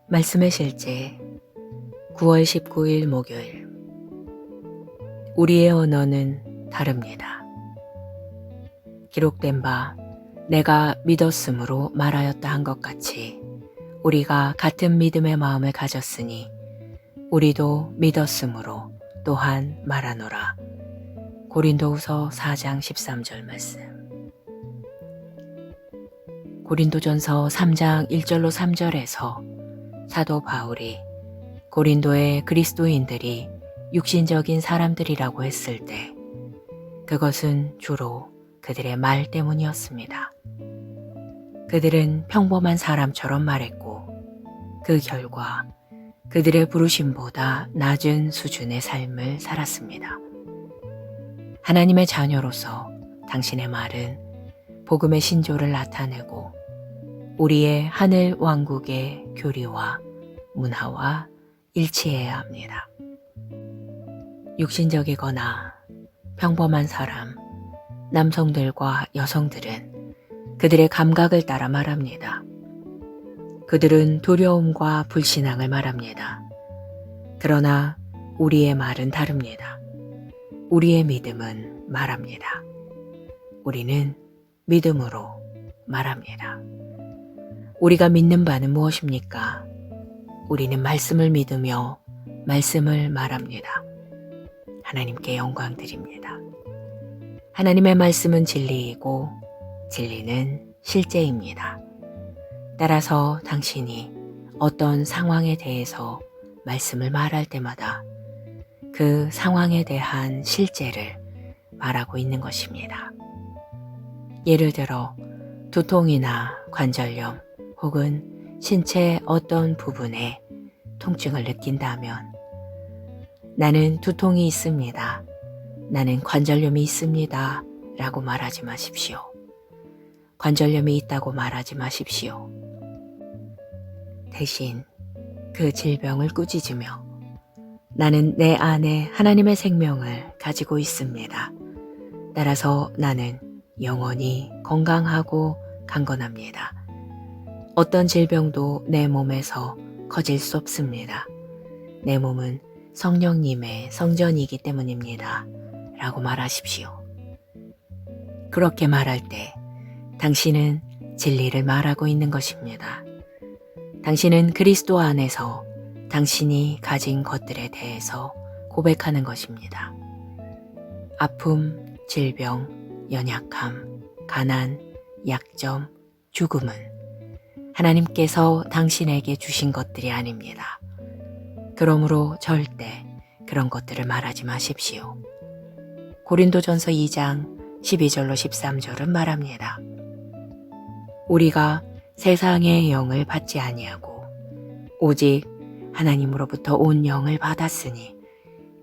말씀의 실제 9월 19일 목요일. 우리의 언어는 다릅니다. 기록된 바 내가 믿었으므로 말하였다 한 것 같이 우리가 같은 믿음의 마음을 가졌으니 우리도 믿었으므로 또한 말하노라. 고린도후서 4장 13절 말씀. 고린도전서 3장 1절로 3절에서 사도 바울이 고린도의 그리스도인들이 육신적인 사람들이라고 했을 때 그것은 주로 그들의 말 때문이었습니다. 그들은 평범한 사람처럼 말했고 그 결과 그들의 부르심보다 낮은 수준의 삶을 살았습니다. 하나님의 자녀로서 당신의 말은 복음의 신조를 나타내고 우리의 하늘 왕국의 교리와 문화와 일치해야 합니다. 육신적이거나 평범한 사람, 남성들과 여성들은 그들의 감각을 따라 말합니다. 그들은 두려움과 불신앙을 말합니다. 그러나 우리의 말은 다릅니다. 우리의 믿음은 말합니다. 우리는 믿음으로 말합니다. 우리가 믿는 바는 무엇입니까? 우리는 말씀을 믿으며 말씀을 말합니다. 하나님께 영광 드립니다. 하나님의 말씀은 진리이고 진리는 실제입니다. 따라서 당신이 어떤 상황에 대해서 말씀을 말할 때마다 그 상황에 대한 실제를 말하고 있는 것입니다. 예를 들어 두통이나 관절염 혹은 신체 어떤 부분에 통증을 느낀다면 나는 두통이 있습니다. 나는 관절염이 있습니다. 라고 말하지 마십시오. 관절염이 있다고 말하지 마십시오. 대신 그 질병을 꾸짖으며 나는 내 안에 하나님의 생명을 가지고 있습니다. 따라서 나는 영원히 건강하고 강건합니다. 어떤 질병도 내 몸에서 거질 수 없습니다. 내 몸은 성령님의 성전이기 때문입니다. 라고 말하십시오. 그렇게 말할 때 당신은 진리를 말하고 있는 것입니다. 당신은 그리스도 안에서 당신이 가진 것들에 대해서 고백하는 것입니다. 아픔, 질병, 연약함, 가난, 약점, 죽음은 하나님께서 당신에게 주신 것들이 아닙니다. 그러므로 절대 그런 것들을 말하지 마십시오. 고린도전서 2장 12절로 13절은 말합니다. 우리가 세상의 영을 받지 아니하고 오직 하나님으로부터 온 영을 받았으니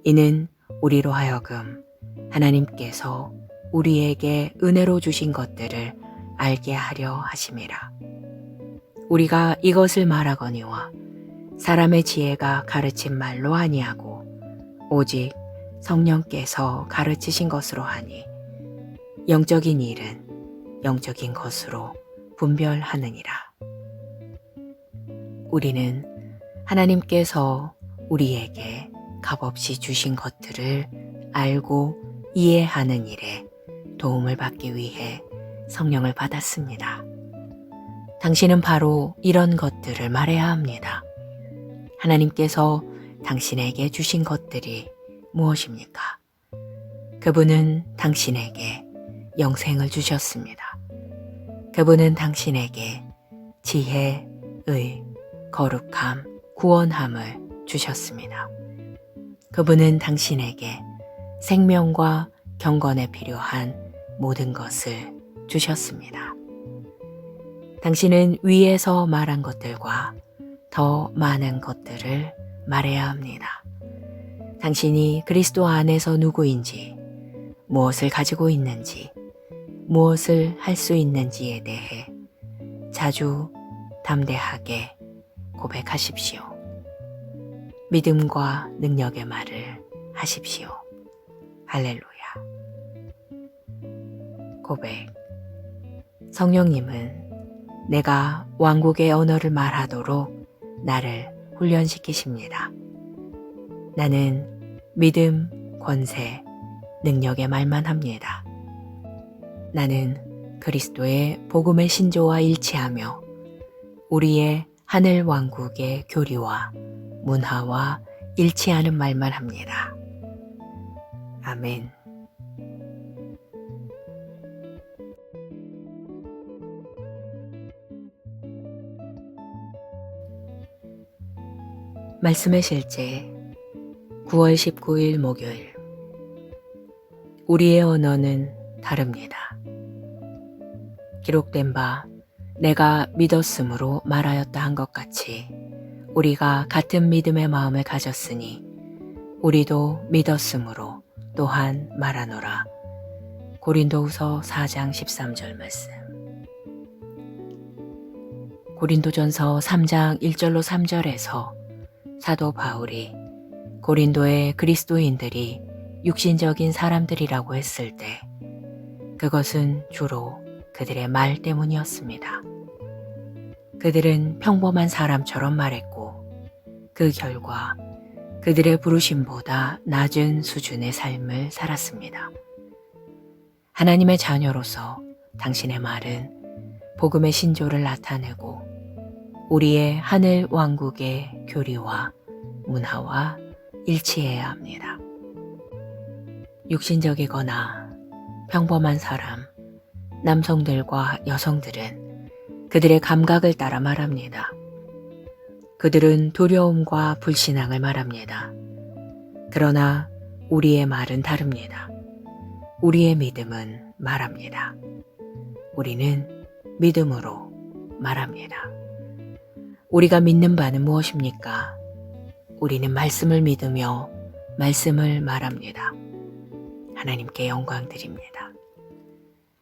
이는 우리로 하여금 하나님께서 우리에게 은혜로 주신 것들을 알게 하려 하심이라. 우리가 이것을 말하거니와 사람의 지혜가 가르친 말로 아니하고 오직 성령께서 가르치신 것으로 하니 영적인 일은 영적인 것으로 분별하느니라. 우리는 하나님께서 우리에게 값없이 주신 것들을 알고 이해하는 일에 도움을 받기 위해 성령을 받았습니다. 당신은 바로 이런 것들을 말해야 합니다. 하나님께서 당신에게 주신 것들이 무엇입니까? 그분은 당신에게 영생을 주셨습니다. 그분은 당신에게 지혜, 의, 거룩함, 구원함을 주셨습니다. 그분은 당신에게 생명과 경건에 필요한 모든 것을 주셨습니다. 당신은 위에서 말한 것들과 더 많은 것들을 말해야 합니다. 당신이 그리스도 안에서 누구인지, 무엇을 가지고 있는지, 무엇을 할 수 있는지에 대해 자주 담대하게 고백하십시오. 믿음과 능력의 말을 하십시오. 할렐루야. 고백. 성령님은 내가 왕국의 언어를 말하도록 나를 훈련시키십니다. 나는 믿음, 권세, 능력의 말만 합니다. 나는 그리스도의 복음의 신조와 일치하며 우리의 하늘 왕국의 교리와 문화와 일치하는 말만 합니다. 아멘. 말씀의 실제 9월 19일 목요일. 우리의 언어는 다릅니다. 기록된 바 내가 믿었으므로 말하였다 한 것 같이 우리가 같은 믿음의 마음을 가졌으니 우리도 믿었으므로 또한 말하노라. 고린도후서 4장 13절 말씀. 고린도전서 3장 1절로 3절에서 사도 바울이 고린도의 그리스도인들이 육신적인 사람들이라고 했을 때 그것은 주로 그들의 말 때문이었습니다. 그들은 평범한 사람처럼 말했고 그 결과 그들의 부르심보다 낮은 수준의 삶을 살았습니다. 하나님의 자녀로서 당신의 말은 복음의 신조를 나타내고 우리의 하늘 왕국의 교리와 문화와 일치해야 합니다. 육신적이거나 평범한 사람, 남성들과 여성들은 그들의 감각을 따라 말합니다. 그들은 두려움과 불신앙을 말합니다. 그러나 우리의 말은 다릅니다. 우리의 믿음은 말합니다. 우리는 믿음으로 말합니다. 우리가 믿는 바는 무엇입니까? 우리는 말씀을 믿으며 말씀을 말합니다. 하나님께 영광 드립니다.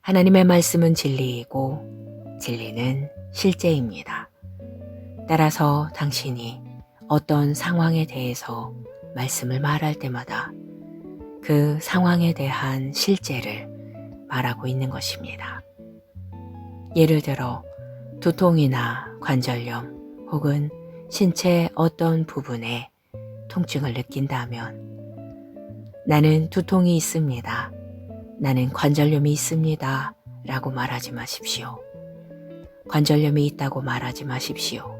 하나님의 말씀은 진리이고 진리는 실제입니다. 따라서 당신이 어떤 상황에 대해서 말씀을 말할 때마다 그 상황에 대한 실제를 말하고 있는 것입니다. 예를 들어 두통이나 관절염 혹은 신체 어떤 부분에 통증을 느낀다면 나는 두통이 있습니다. 나는 관절염이 있습니다. 라고 말하지 마십시오. 관절염이 있다고 말하지 마십시오.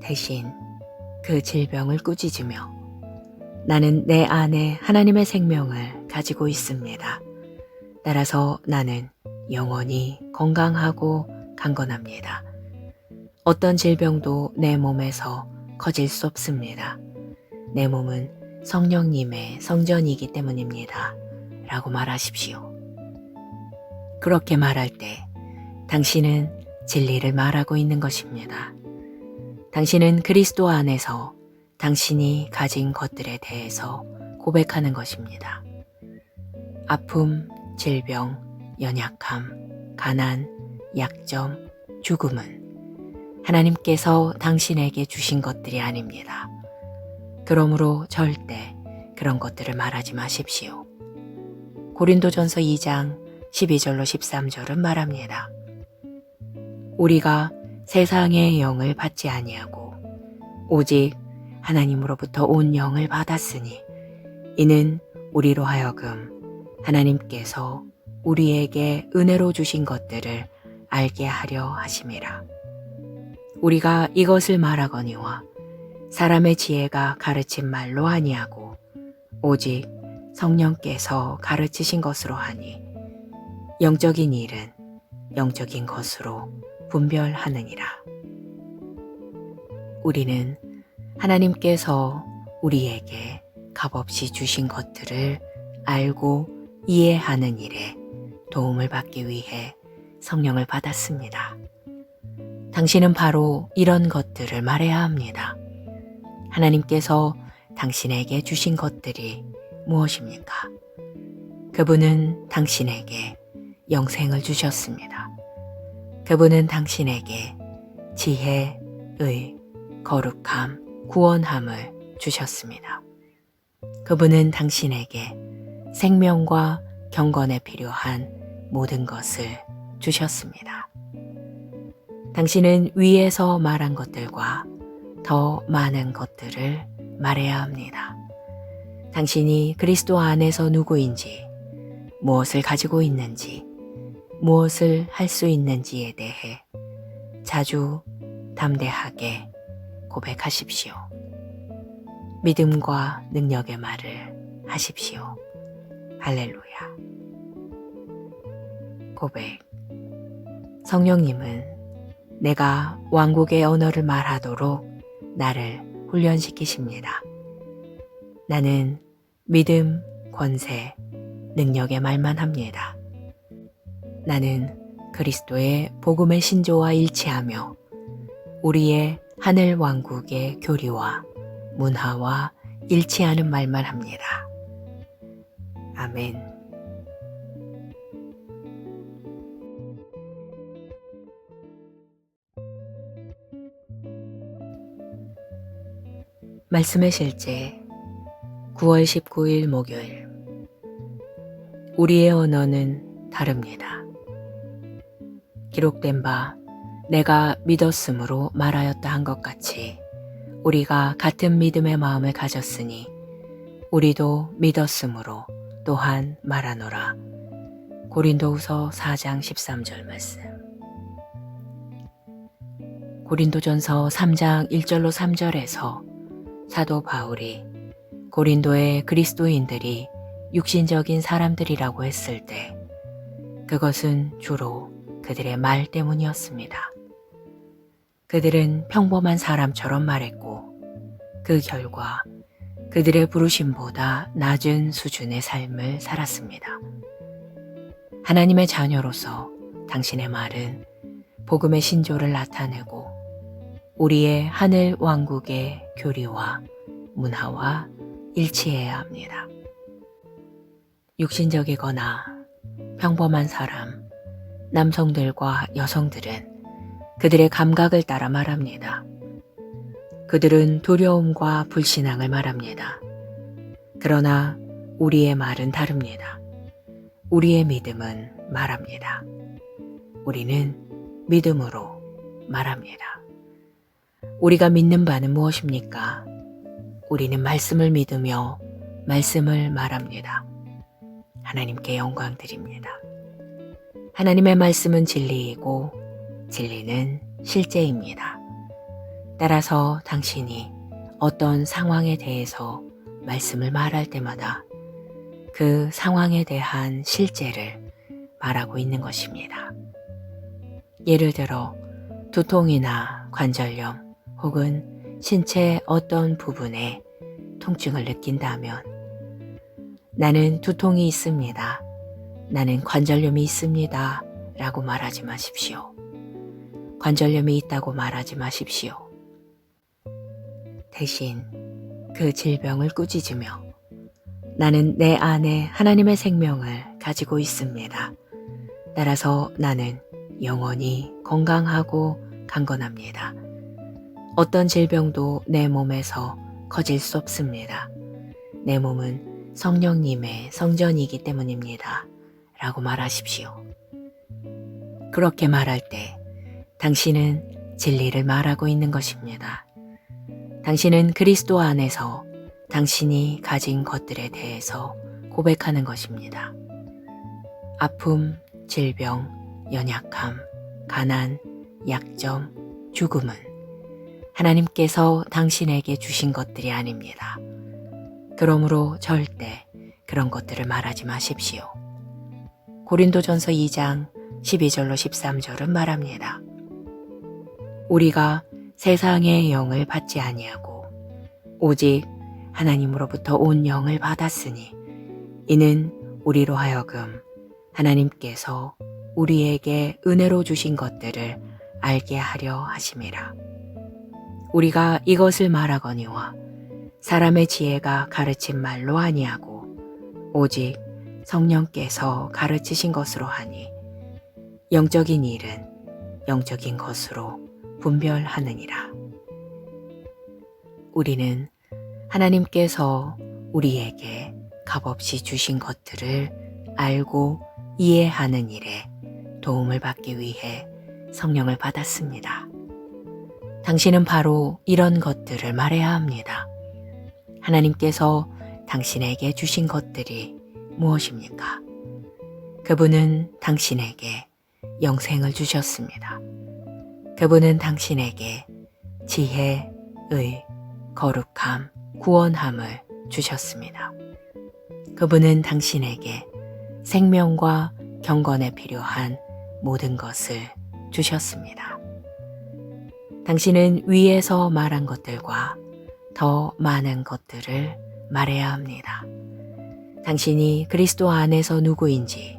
대신 그 질병을 꾸짖으며 나는 내 안에 하나님의 생명을 가지고 있습니다. 따라서 나는 영원히 건강하고 강건합니다. 어떤 질병도 내 몸에서 거질 수 없습니다. 내 몸은 성령님의 성전이기 때문입니다. 라고 말하십시오. 그렇게 말할 때 당신은 진리를 말하고 있는 것입니다. 당신은 그리스도 안에서 당신이 가진 것들에 대해서 고백하는 것입니다. 아픔, 질병, 연약함, 가난, 약점, 죽음은 하나님께서 당신에게 주신 것들이 아닙니다. 그러므로 절대 그런 것들을 말하지 마십시오. 고린도전서 2장 12절로 13절은 말합니다. 우리가 세상의 영을 받지 아니하고 오직 하나님으로부터 온 영을 받았으니 이는 우리로 하여금 하나님께서 우리에게 은혜로 주신 것들을 알게 하려 하심이라. 우리가 이것을 말하거니와 사람의 지혜가 가르친 말로 아니하고 오직 성령께서 가르치신 것으로 하니 영적인 일은 영적인 것으로 분별하느니라. 우리는 하나님께서 우리에게 값없이 주신 것들을 알고 이해하는 일에 도움을 받기 위해 성령을 받았습니다. 당신은 바로 이런 것들을 말해야 합니다. 하나님께서 당신에게 주신 것들이 무엇입니까? 그분은 당신에게 영생을 주셨습니다. 그분은 당신에게 지혜, 의, 거룩함, 구원함을 주셨습니다. 그분은 당신에게 생명과 경건에 필요한 모든 것을 주셨습니다. 당신은 위에서 말한 것들과 더 많은 것들을 말해야 합니다. 당신이 그리스도 안에서 누구인지, 무엇을 가지고 있는지, 무엇을 할 수 있는지에 대해 자주 담대하게 고백하십시오. 믿음과 능력의 말을 하십시오. 할렐루야. 고백. 성령님은 내가 왕국의 언어를 말하도록 나를 훈련시키십니다. 나는 믿음, 권세, 능력의 말만 합니다. 나는 그리스도의 복음의 신조와 일치하며 우리의 하늘 왕국의 교리와 문화와 일치하는 말만 합니다. 아멘. 말씀의 실제 9월 19일 목요일. 우리의 언어는 다릅니다. 기록된 바 내가 믿었으므로 말하였다 한 것 같이 우리가 같은 믿음의 마음을 가졌으니 우리도 믿었으므로 또한 말하노라. 고린도후서 4장 13절 말씀. 고린도전서 3장 1절로 3절에서 사도 바울이 고린도의 그리스도인들이 육신적인 사람들이라고 했을 때 그것은 주로 그들의 말 때문이었습니다. 그들은 평범한 사람처럼 말했고 그 결과 그들의 부르심보다 낮은 수준의 삶을 살았습니다. 하나님의 자녀로서 당신의 말은 복음의 신조를 나타내고 우리의 하늘 왕국의 교리와 문화와 일치해야 합니다. 육신적이거나 평범한 사람, 남성들과 여성들은 그들의 감각을 따라 말합니다. 그들은 두려움과 불신앙을 말합니다. 그러나 우리의 말은 다릅니다. 우리의 믿음은 말합니다. 우리는 믿음으로 말합니다. 우리가 믿는 바는 무엇입니까? 우리는 말씀을 믿으며 말씀을 말합니다. 하나님께 영광 드립니다. 하나님의 말씀은 진리이고 진리는 실제입니다. 따라서 당신이 어떤 상황에 대해서 말씀을 말할 때마다 그 상황에 대한 실제를 말하고 있는 것입니다. 예를 들어 두통이나 관절염 혹은 신체 어떤 부분에 통증을 느낀다면 나는 두통이 있습니다. 나는 관절염이 있습니다. 라고 말하지 마십시오. 관절염이 있다고 말하지 마십시오. 대신 그 질병을 꾸짖으며 나는 내 안에 하나님의 생명을 가지고 있습니다. 따라서 나는 영원히 건강하고 강건합니다. 어떤 질병도 내 몸에서 거질 수 없습니다. 내 몸은 성령님의 성전이기 때문입니다. 라고 말하십시오. 그렇게 말할 때 당신은 진리를 말하고 있는 것입니다. 당신은 그리스도 안에서 당신이 가진 것들에 대해서 고백하는 것입니다. 아픔, 질병, 연약함, 가난, 약점, 죽음은 하나님께서 당신에게 주신 것들이 아닙니다. 그러므로 절대 그런 것들을 말하지 마십시오. 고린도전서 2장 12절로 13절은 말합니다. 우리가 세상의 영을 받지 아니하고 오직 하나님으로부터 온 영을 받았으니 이는 우리로 하여금 하나님께서 우리에게 은혜로 주신 것들을 알게 하려 하심이라. 우리가 이것을 말하거니와 사람의 지혜가 가르친 말로 아니하고 오직 성령께서 가르치신 것으로 하니 영적인 일은 영적인 것으로 분별하느니라. 우리는 하나님께서 우리에게 값없이 주신 것들을 알고 이해하는 일에 도움을 받기 위해 성령을 받았습니다. 당신은 바로 이런 것들을 말해야 합니다. 하나님께서 당신에게 주신 것들이 무엇입니까? 그분은 당신에게 영생을 주셨습니다. 그분은 당신에게 지혜, 의, 거룩함, 구원함을 주셨습니다. 그분은 당신에게 생명과 경건에 필요한 모든 것을 주셨습니다. 당신은 위에서 말한 것들과 더 많은 것들을 말해야 합니다. 당신이 그리스도 안에서 누구인지,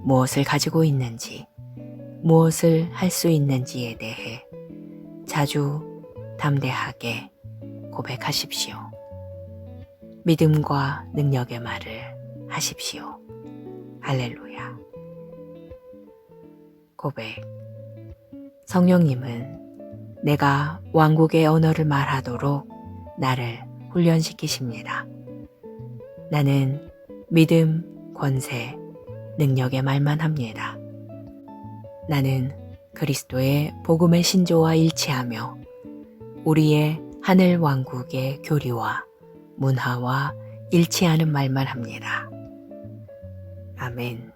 무엇을 가지고 있는지, 무엇을 할 수 있는지에 대해 자주 담대하게 고백하십시오. 믿음과 능력의 말을 하십시오. 할렐루야. 고백. 성령님은 내가 왕국의 언어를 말하도록 나를 훈련시키십니다. 나는 믿음, 권세, 능력의 말만 합니다. 나는 그리스도의 복음의 신조와 일치하며 우리의 하늘 왕국의 교리와 문화와 일치하는 말만 합니다. 아멘.